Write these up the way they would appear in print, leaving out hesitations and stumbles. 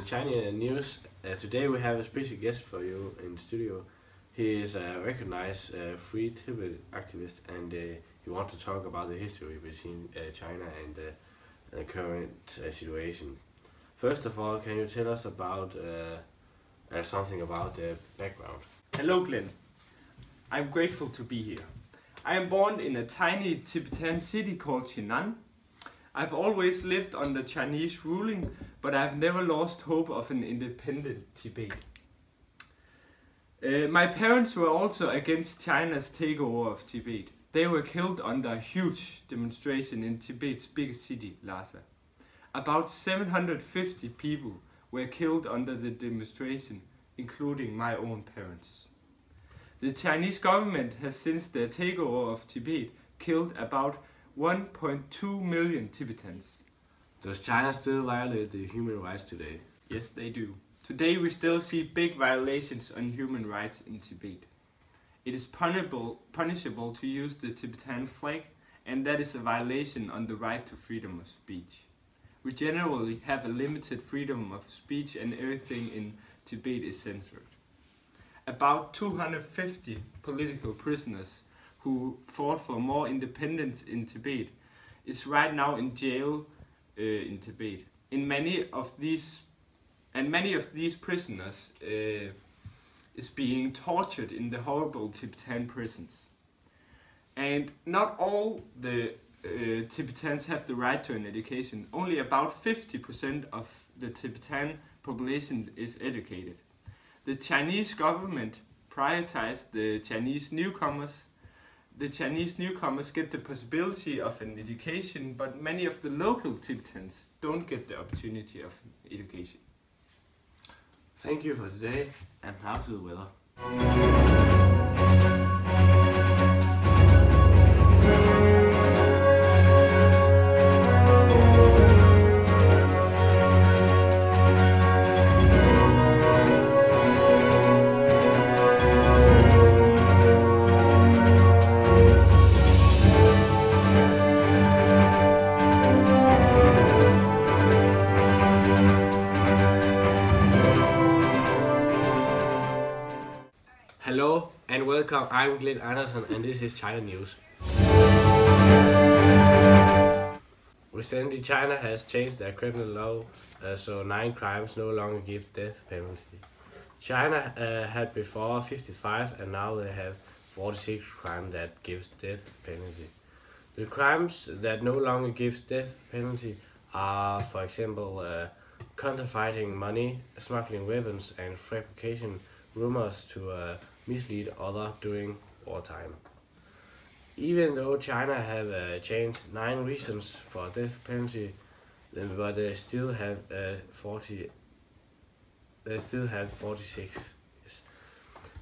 Chinese news. Today we have a special guest for you in the studio. He is a recognized free Tibet activist, and he wants to talk about the history between China and the current situation. First of all, can you tell us about something about the background? Hello Glenn, I'm grateful to be here. I am born in a tiny Tibetan city called Henan. I've always lived under Chinese ruling, but I've never lost hope of an independent Tibet. My parents were also against China's takeover of Tibet. They were killed under a huge demonstration in Tibet's biggest city, Lhasa. About 750 people were killed under the demonstration, including my own parents. The Chinese government has since the takeover of Tibet killed about 1.2 million Tibetans. Does China still violate the human rights today? Yes, they do. Today we still see big violations on human rights in Tibet. It is punishable to use the Tibetan flag, and that is a violation on the right to freedom of speech. We generally have a limited freedom of speech and everything in Tibet is censored. About 250 political prisoners who fought for more independence in Tibet is right now in jail in Tibet. Many of these prisoners is being tortured in the horrible Tibetan prisons. And not all the Tibetans have the right to an education. Only about 50% of the Tibetan population is educated. The Chinese government prioritized the Chinese newcomers. The Chinese newcomers get the possibility of an education, but many of the local Tibetans don't get the opportunity of education. Thank you for today, and how's the weather? Hello and welcome, I'm Glenn Andersen and this is China News. Recently China has changed their criminal law, so 9 crimes no longer give death penalty. China had before 55 and now they have 46 crimes that gives death penalty. The crimes that no longer gives death penalty are, for example, counterfeiting money, smuggling weapons and fabrication rumors to mislead others during wartime. Even though China have changed 9 reasons for death penalty, but they still have 46. Yes.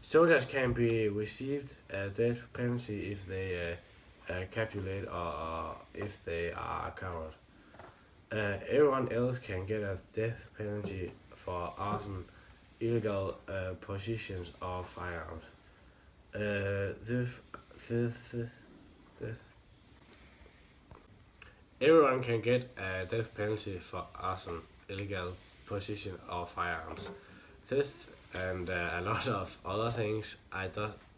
Soldiers can be received a death penalty if they capitulate or if they are a coward. Everyone else can get a death penalty for arson, illegal possessions of firearms. Everyone can get a death penalty for arson, illegal possession of firearms. Theft and a lot of other things.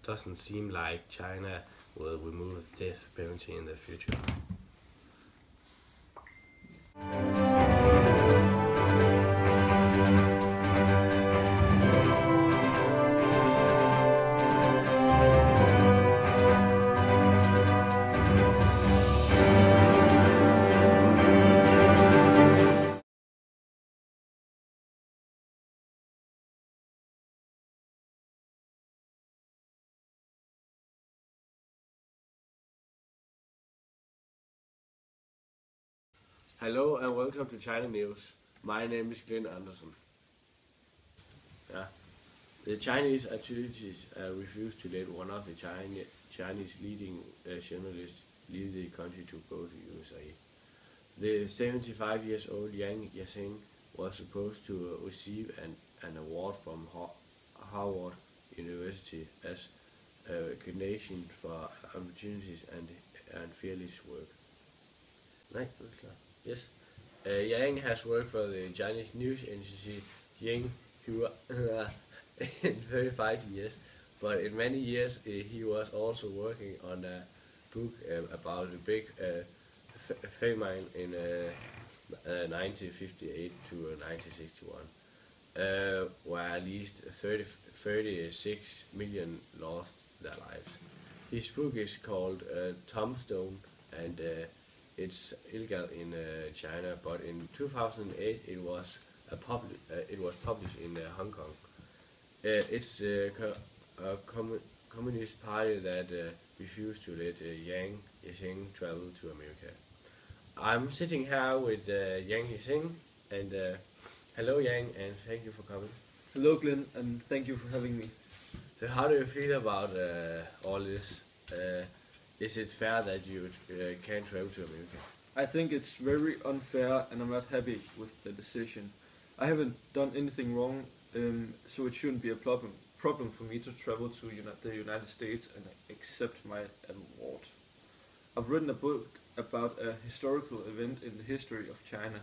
Doesn't seem like China will remove death penalty in the future. Hello and welcome to China News. My name is Glenn Andersen. The Chinese authorities refused to let one of the Chinese leading journalists leave the country to go to USA. The 75 years old Yang Yaseng was supposed to receive an award from Harvard University as a recognition for opportunities and fearless work. Yes. Yang has worked for the Chinese news agency Xinhua in 35 years, but in many years he was also working on a book about the big famine in 1958 to 1961, where at least 36 million lost their lives. His book is called Tombstone, and it's illegal in China, but in 2008 it was published in Hong Kong. It's a communist party that refused to let Yang Yixing travel to America. I'm sitting here with Yang Yixing, and hello Yang, and thank you for coming. Hello Glenn, and thank you for having me. So how do you feel about all this? Is it fair that you can't travel to America? I think it's very unfair, and I'm not happy with the decision. I haven't done anything wrong, so it shouldn't be a problem for me to travel to the United States and accept my award. I've written a book about a historical event in the history of China.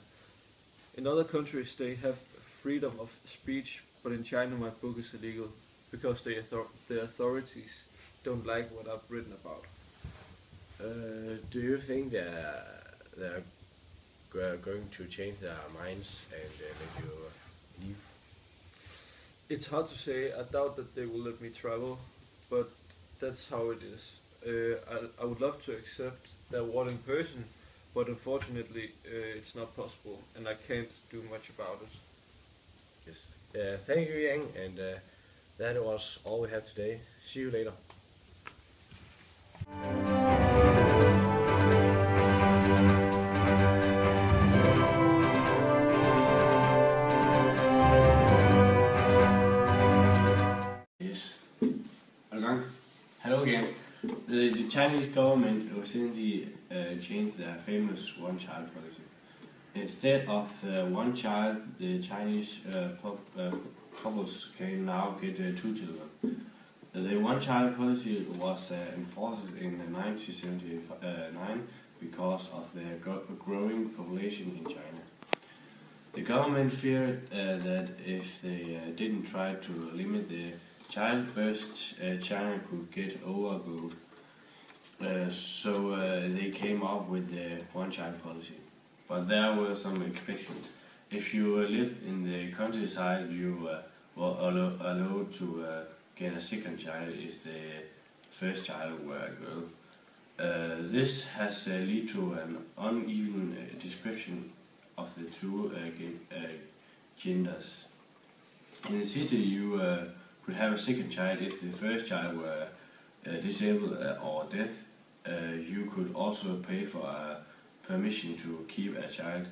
In other countries they have freedom of speech, but in China my book is illegal because the authorities don't like what I've written about. Do you think they're going to change their minds and let you leave? It's hard to say. I doubt that they will let me travel, but that's how it is. I would love to accept the award in person, but unfortunately it's not possible, and I can't do much about it. Yes. Thank you, Yang, and that was all we have today. See you later. Hello again. The Chinese government recently changed their famous one-child policy. Instead of one child, the Chinese couples can now get 2 children. The one-child policy was enforced in 1979 because of the growing population in China. The government feared that if they didn't try to limit the childbirth, China could get overgrowth. So they came up with the one-child policy. But there were some exceptions. If you lived in the countryside, you were allowed to get a second child if the first child were a girl. This has led to an uneven description of the two genders. In the city, you could have a second child if the first child were disabled or deaf. You could also pay for a permission to keep a child.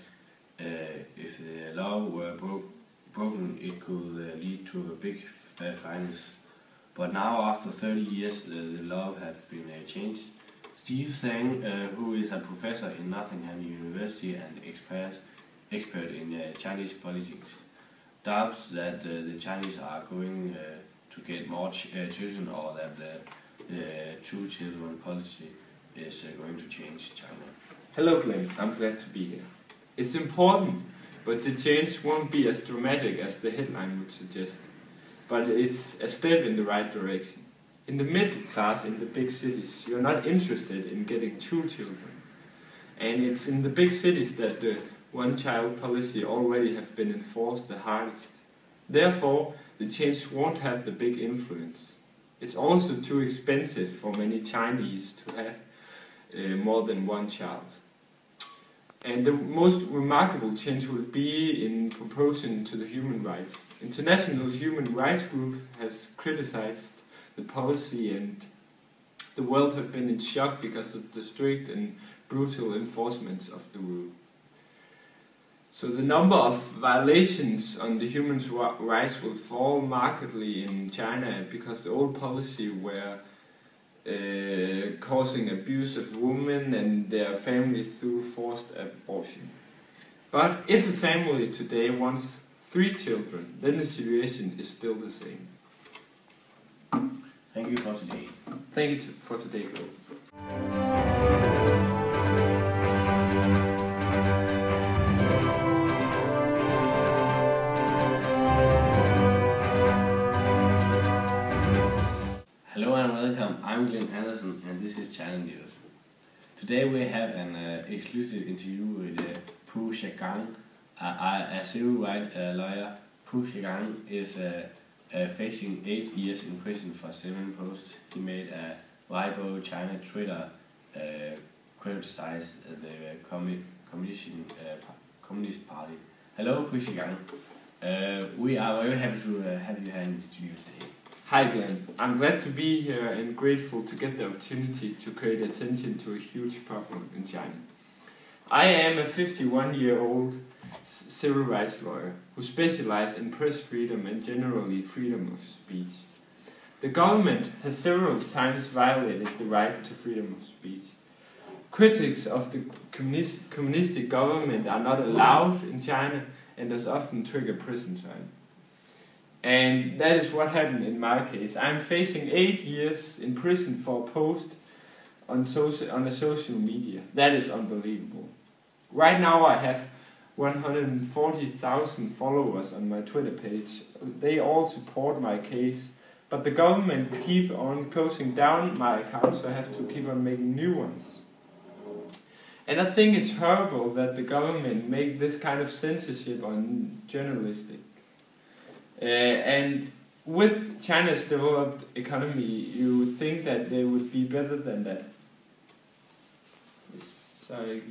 If the law were broken, it could lead to a big fines. But now, after 30 years, the law has been changed. Steve Zhang, who is a professor in Nottingham University and expert in Chinese politics, doubts that the Chinese are going to get more children, or that the 2 children policy is going to change China. Hello Glenn, I'm glad to be here. It's important, but the change won't be as dramatic as the headline would suggest. But it's a step in the right direction. In the middle class in the big cities, you're not interested in getting 2 children. And it's in the big cities that the one-child policy already have been enforced the hardest. Therefore, the change won't have the big influence. It's also too expensive for many Chinese to have more than 1 child. And the most remarkable change will be in proportion to the human rights. International Human Rights Group has criticized the policy, and the world have been in shock because of the strict and brutal enforcement of the rule. So the number of violations on the human rights will fall markedly in China because the old policy were causing abuse of women and their families through forced abortion. But if a family today wants 3 children, then the situation is still the same. Thank you for today. Thank you for today, Phil. Hello and welcome, I'm Glenn Anderson and this is China News. Today we have an exclusive interview with Pu Shigang, a civil rights lawyer. Pu Shigang is facing 8 years in prison for 7 posts he made a Weibo China Twitter criticize the Communist Party. Hello Pu Shigang, we are very happy to have you here in the studio today. Hi Glenn, I'm glad to be here and grateful to get the opportunity to create attention to a huge problem in China. I am a 51-year-old civil rights lawyer who specializes in press freedom and generally freedom of speech. The government has several times violated the right to freedom of speech. Critics of the communistic government are not allowed in China and thus often trigger prison time. And that is what happened in my case. I'm facing 8 years in prison for a post on a social media. That is unbelievable. Right now I have 140,000 followers on my Twitter page. They all support my case, but the government keep on closing down my account, so I have to keep on making new ones. And I think it's horrible that the government make this kind of censorship on journalistic. And with China's developed economy, you would think that they would be better than that. Sorry.